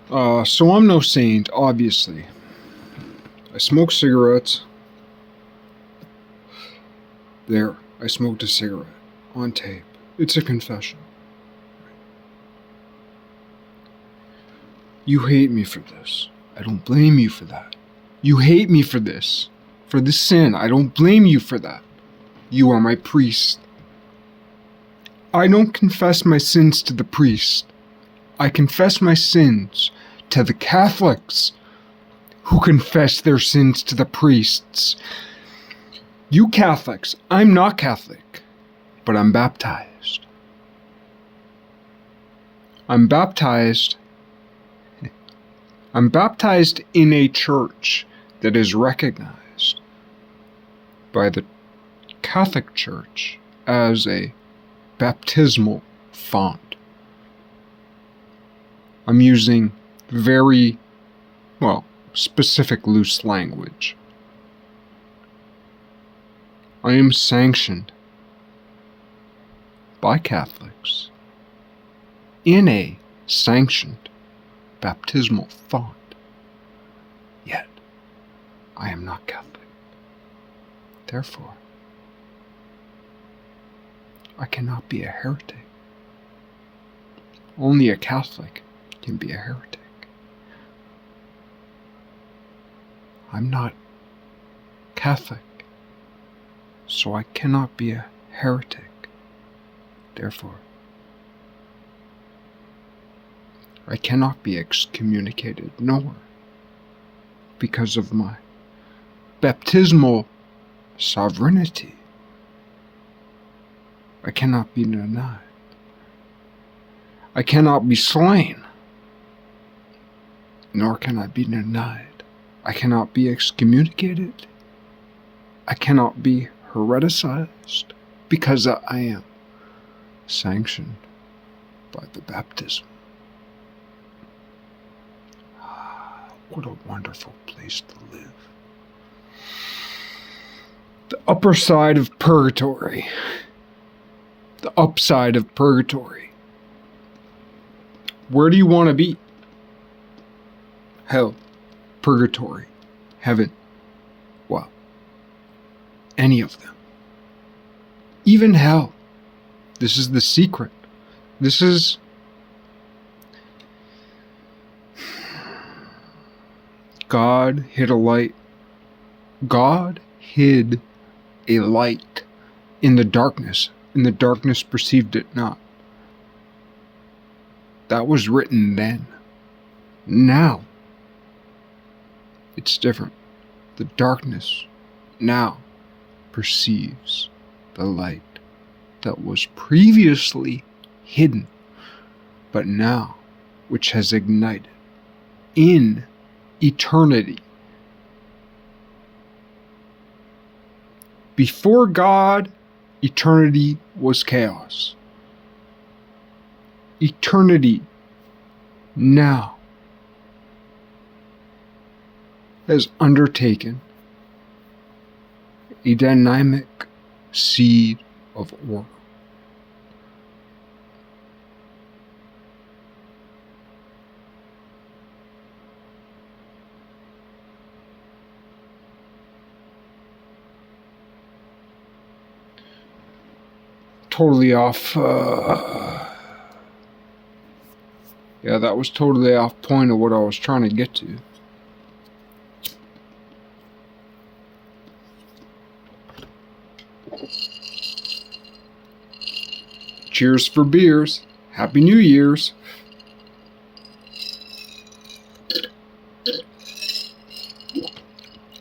So I'm no saint, obviously. I smoke cigarettes. There, I smoked a cigarette. On tape. It's a confession. You hate me for this. I don't blame you for that. You hate me for this. For this sin. I don't blame you for that. You are my priest. I don't confess my sins to the priest. I confess my sins to the Catholics who confess their sins to the priests. You Catholics, I'm not Catholic, but I'm baptized. I'm baptized in a church that is recognized by the Catholic Church as a baptismal font. I'm using very, specific loose language. I am sanctioned by Catholics in a sanctioned baptismal font. Yet, I am not Catholic. Therefore, I cannot be a heretic. Only a Catholic can be a heretic. I'm not Catholic, so I cannot be a heretic. Therefore, I cannot be excommunicated, nor, because of my baptismal sovereignty, I cannot be denied. I cannot be slain, nor can I be denied. I cannot be excommunicated. I cannot be hereticized, because I am sanctioned by the baptism. What a wonderful place to live. The upper side of purgatory. The upside of purgatory. Where do you want to be? Hell, purgatory, heaven. Well, any of them. Even hell. This is the secret. This is God hid a light. God hid a light in the darkness, and the darkness perceived it not. That was written then. Now, it's different. The darkness now perceives the light that was previously hidden, but now, which has ignited in eternity. Before God, eternity was chaos. Eternity now has undertaken a dynamic seed of order. Totally off. Yeah, that was totally off point of what I was trying to get to. Cheers for beers. Happy New Year's.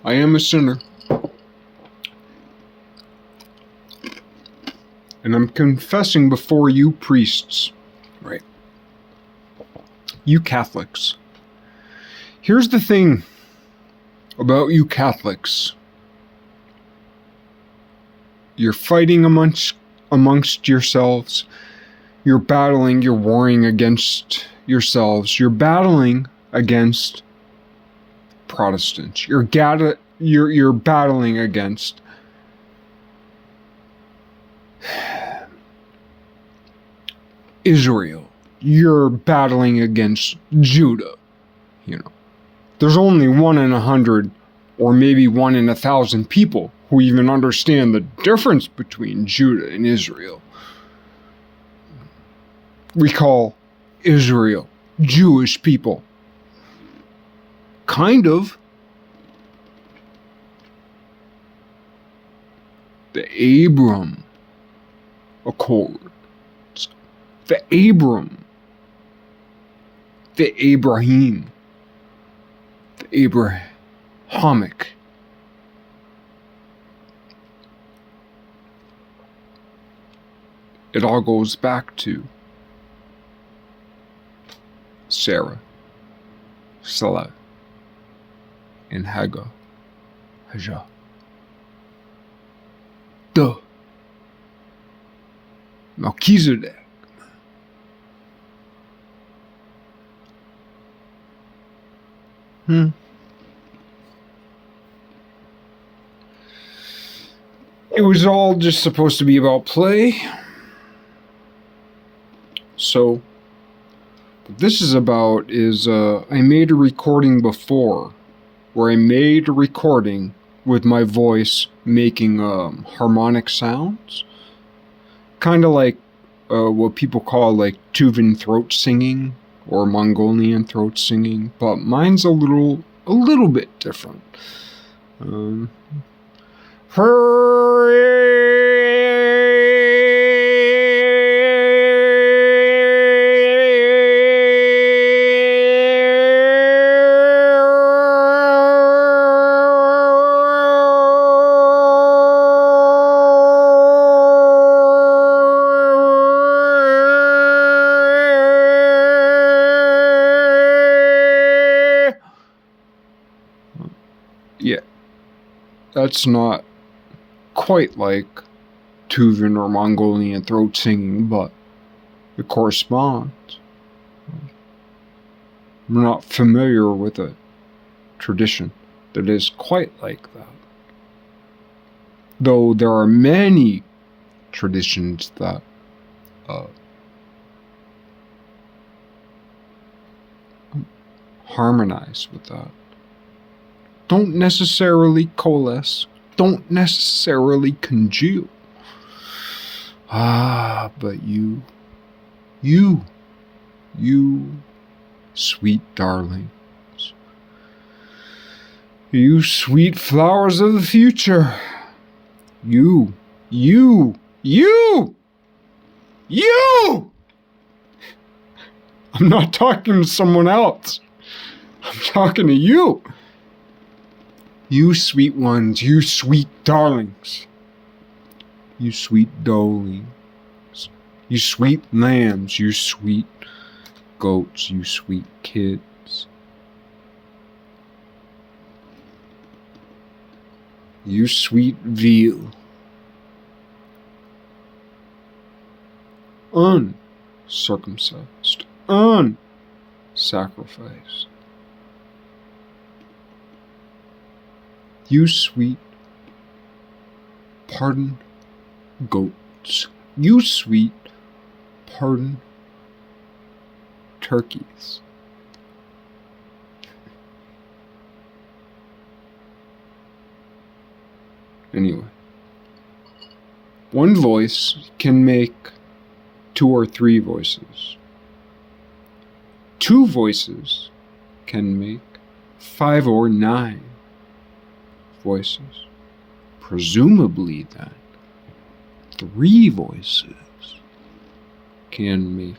I am a sinner. And I'm confessing before you priests. Right. You Catholics. Here's the thing about you Catholics. You're fighting amongst yourselves. You're battling, you're warring against yourselves. You're battling against Protestants. You're battling against Israel. You're battling against Judah. you know. There's only 1 in 100 or maybe 1 in 1,000 people who even understand the difference between Judah and Israel. We call Israel Jewish people. Kind of. The Abram Accords. The Abram. The Abraham. The Abrahamic. It all goes back to Sarah, Salah, and HAJAR. The Melchizedek. It was all just supposed to be about play. So, what this is about is I made a recording before where I made a recording with my voice making harmonic sounds. Kind of like what people call like Tuvan throat singing or Mongolian throat singing, but mine's a little bit different. Yeah, that's not quite like Tuvan or Mongolian throat singing, but it corresponds. I'm not familiar with a tradition that is quite like that. Though there are many traditions that harmonize with that. Don't necessarily coalesce, don't necessarily congeal. But you, sweet darlings, you sweet flowers of the future, you, I'm not talking to someone else, I'm talking to you. You sweet ones, you sweet darlings, you sweet dolings, you sweet lambs, you sweet goats, you sweet kids, you sweet veal, uncircumcised, unsacrificed. You sweet pardon goats. You sweet pardon turkeys. Anyway, one voice can make 2 or 3 voices. 2 voices can make 5 or 9 voices. Presumably then, 3 voices can make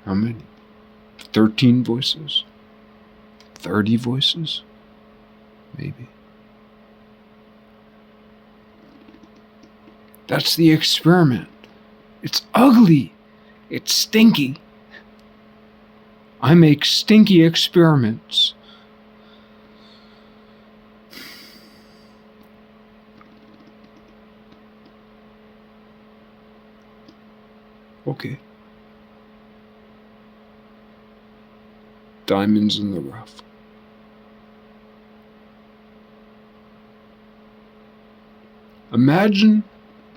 how many? 13 voices? 30 voices? Maybe. That's the experiment. It's ugly. It's stinky. I make stinky experiments. Okay. Diamonds in the rough. Imagine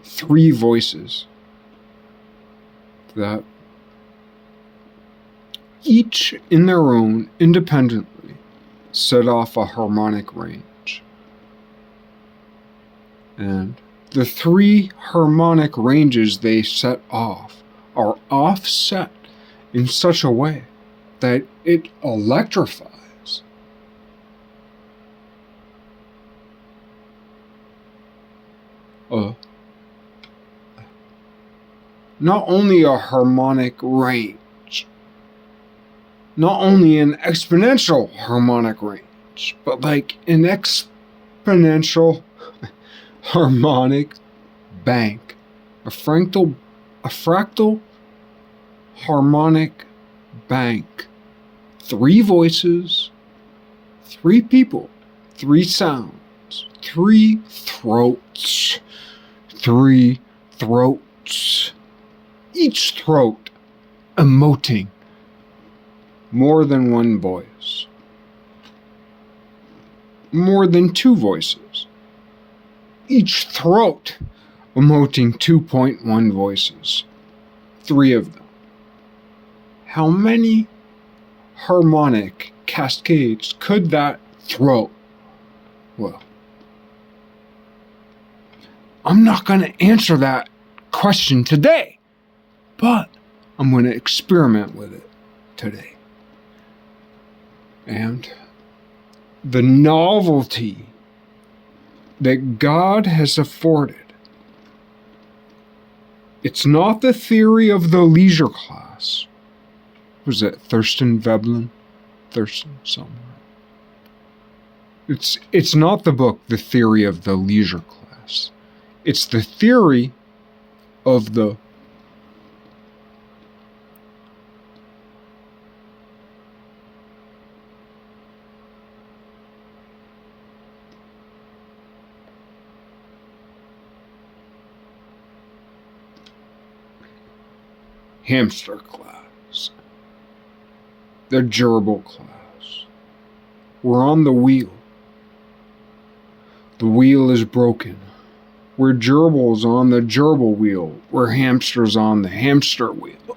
3 voices that each in their own, independently, set off a harmonic range. And the three harmonic ranges they set off are offset in such a way that it electrifies. Not only a harmonic range, not only an exponential harmonic range, but like an exponential harmonic bank. A fractal harmonic bank. 3 voices, 3 people, 3 sounds, 3 throats. 3 throats. Each throat emoting more than 1 voice. More than 2 voices. Each throat emoting 2.1 voices. 3 of them. How many harmonic cascades could that throat? Well, I'm not going to answer that question today, but I'm going to experiment with it today. And the novelty that God has afforded, it's not the theory of the leisure class. Was it Thurston Veblen? Thurston somewhere. It's not the book, The Theory of the Leisure Class. It's the theory of the hamster class, the gerbil class. We're on the wheel. The wheel is broken. We're gerbils on the gerbil wheel. We're hamsters on the hamster wheel.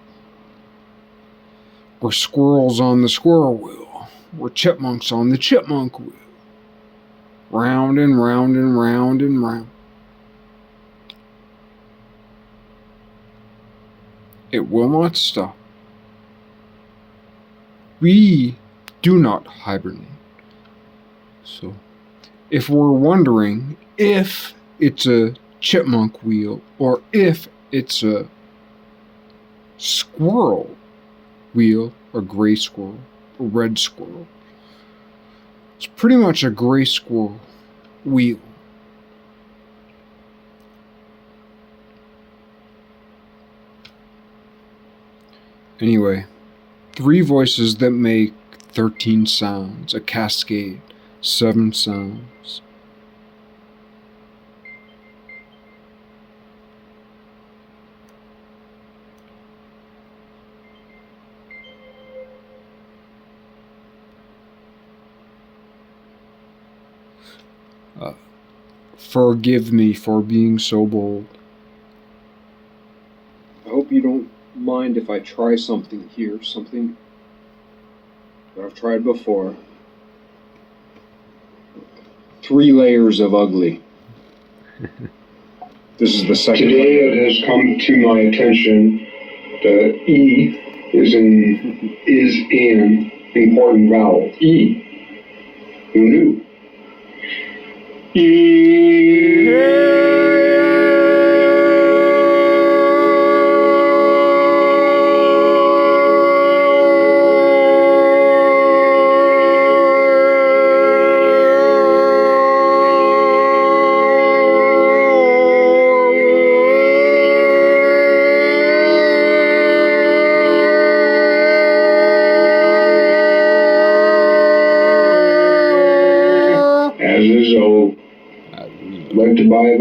We're squirrels on the squirrel wheel. We're chipmunks on the chipmunk wheel. Round and round and round and round. It will not stop. We do not hibernate. So, if we're wondering if it's a chipmunk wheel or if it's a squirrel wheel, a gray squirrel, a red squirrel, it's pretty much a gray squirrel wheel. Anyway, 3 voices that make 13 sounds, a cascade, 7 sounds. Forgive me for being so bold. I hope you don't mind if I try something here, something that I've tried before. 3 layers of ugly. This is the second. Today it has come to my attention that E is an important vowel. E. Who knew? Like to buy a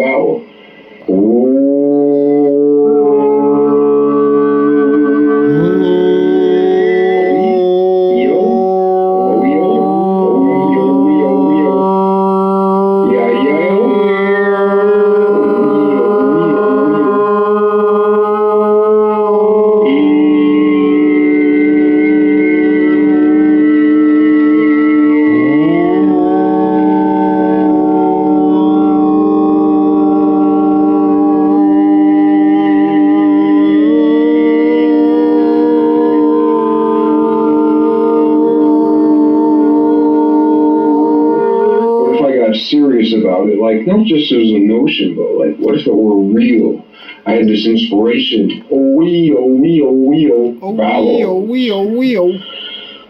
not just as a notion, but like, what if it were real? I had this inspiration. Oh wee, oh wee, oh wee, oh vowel. Oh wee, oh wee, oh.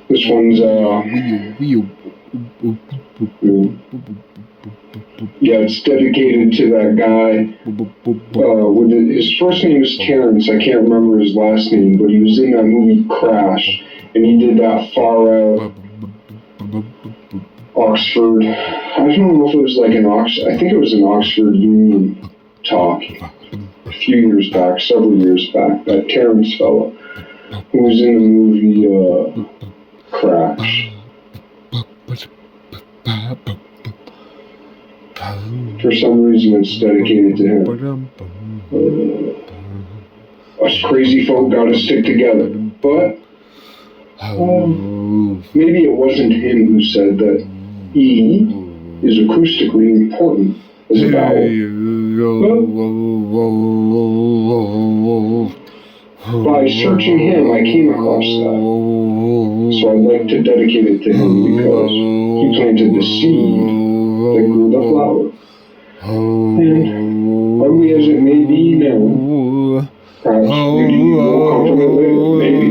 This one's yeah, it's dedicated to that guy. His first name is Terrence. I can't remember his last name, but he was in that movie Crash, and he did that far out Oxford. I don't know if it was like an Oxford. I think it was an Oxford Union talk a few years back, several years back. That Terrence fellow who was in the movie Crash. For some reason, it's dedicated to him. Us crazy folk gotta stick together. But maybe it wasn't him who said that E is acoustically important as a vowel. By searching him, I came across that. So I'd like to dedicate it to him because he planted the seed that grew the flower. And ugly as it may be now, perhaps maybe you will come to it later, maybe.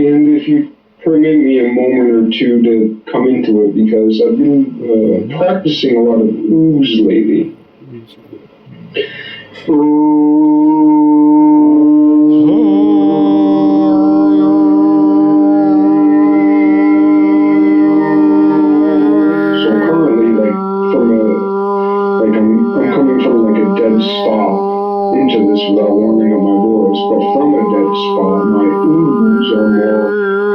And if you permit me a moment or two to come into it, because I've been practicing a lot of oohs lately. So currently, like I'm coming from like a dead spot into this without warming up my voice, but from a dead spot, my oohs are more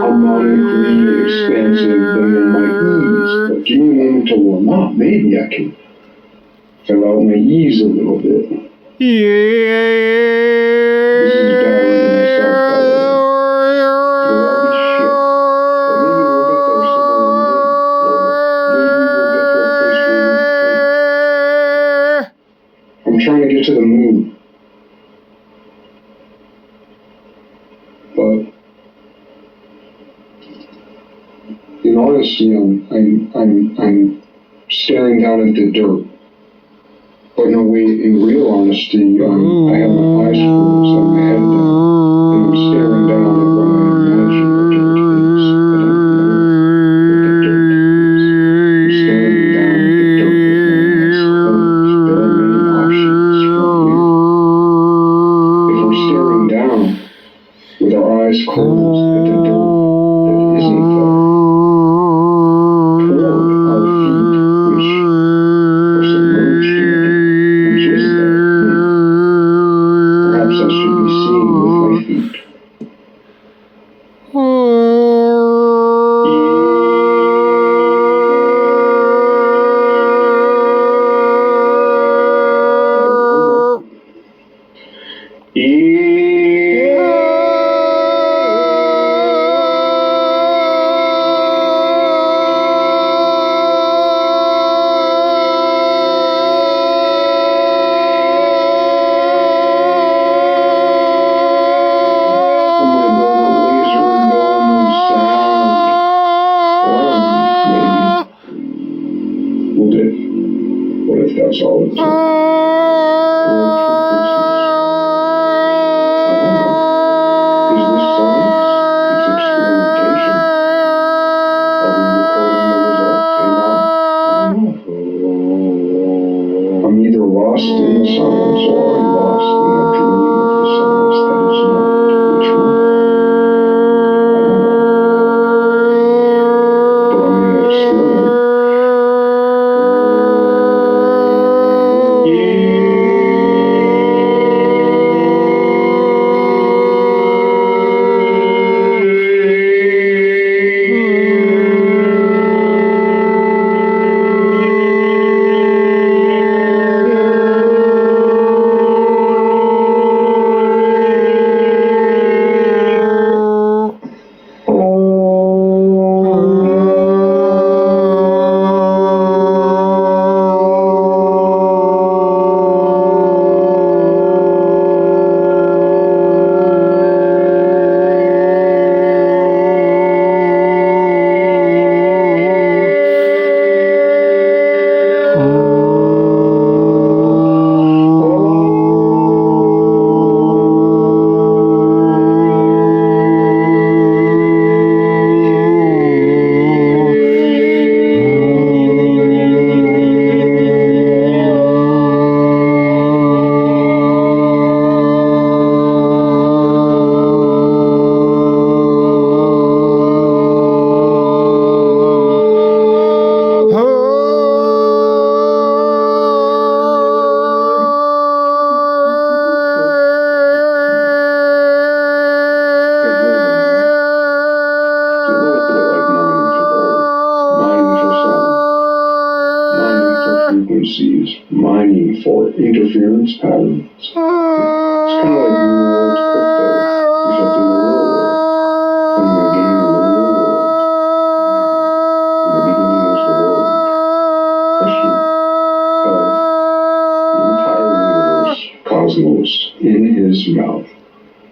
harmonically expansive than my e's. But give me a moment to warm up. Maybe I can fill out my e's a little bit. This is battery myself, by the way. You'll all be shit. But maybe we'll get there somewhere in the end. Or maybe we'll get to a place where I'm trying to get to the moon. But in honesty, I'm staring down at the dirt. But no, in real honesty, I have my eyes closed and my head down, and I'm staring down at what I imagine the dirt is. I don't know what the dirt is. I'm staring down at the dirt with my eyes closed. There are many options from here. If we're staring down with our eyes closed at the dirt that isn't there, toward our feet, which are submerged in it, perhaps I should be seeing with my feet.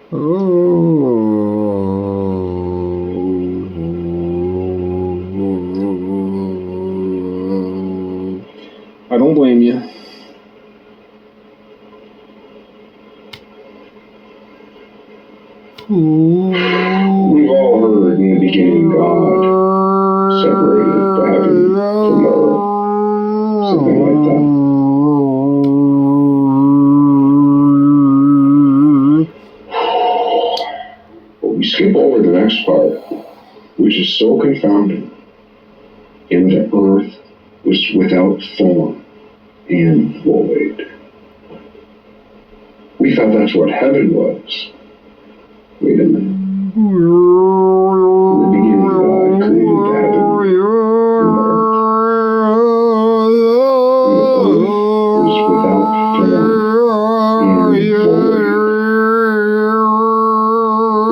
I don't blame you. We've all heard in the beginning God separated the heaven from the earth. Something like that. But we skip over the next part, which is so confounding, in that earth was without form and void. We thought that's what heaven was. Wait a minute. In the beginning, God created the heaven and the earth. And the earth was without form and void.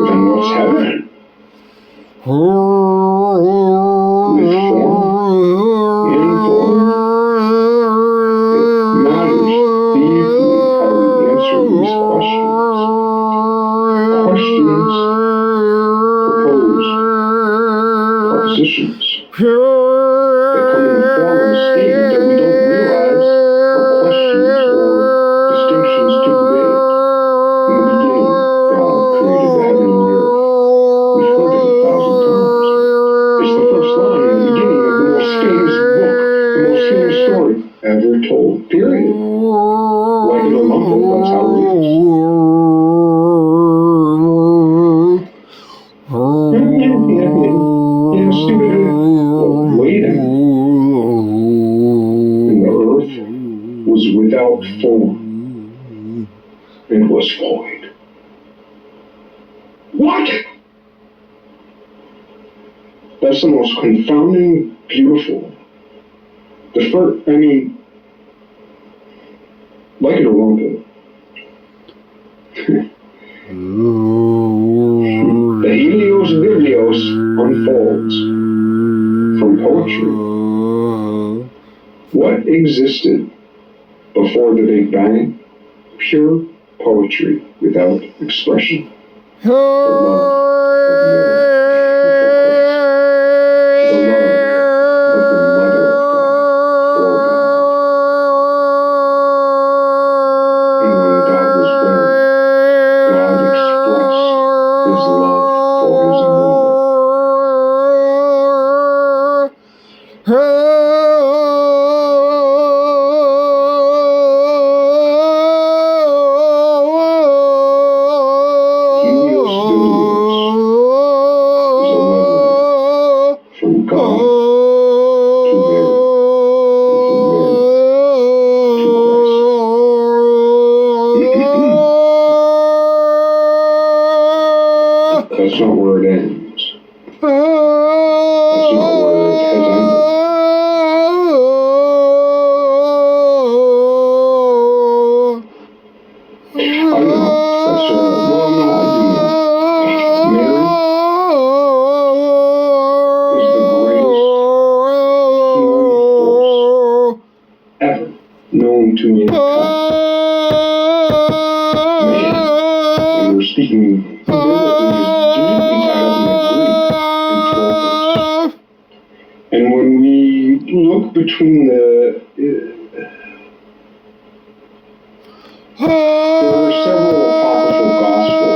Then what's heaven? With form and void. It matters deeply how we answer these questions. Questions propose propositions that come in the form of a statement that we don't realize are questions or distinctions to debate. In the beginning, God created the heaven and the earth. We've heard it 1,000 times. It's the first line in the beginning of the most famous book, the most famous story ever told, period. Like it or lump it, that's how it is. Yeah, stupid. Well, wait a minute. And the earth was without form and was void. What? That's the most confounding, beautiful. The first, I mean, like it or lump it. The Helios Biblios unfolds from poetry. What existed before the Big Bang? Pure poetry without expression. The love of Mary. The love of the Mother of God for God. And when God was born, God expressed his love for his mother. Helios Biblios is a letter from God to Mary, and from Mary to Christ. That's not where it ends. That's not where it has ended. I know. That's well, no, I do know. Mary is the greatest healing force ever known to mankind. Man, when we're speaking biblically, is deeply tied up in the Greek and tropos. And when we look between the there were several apocryphal gospels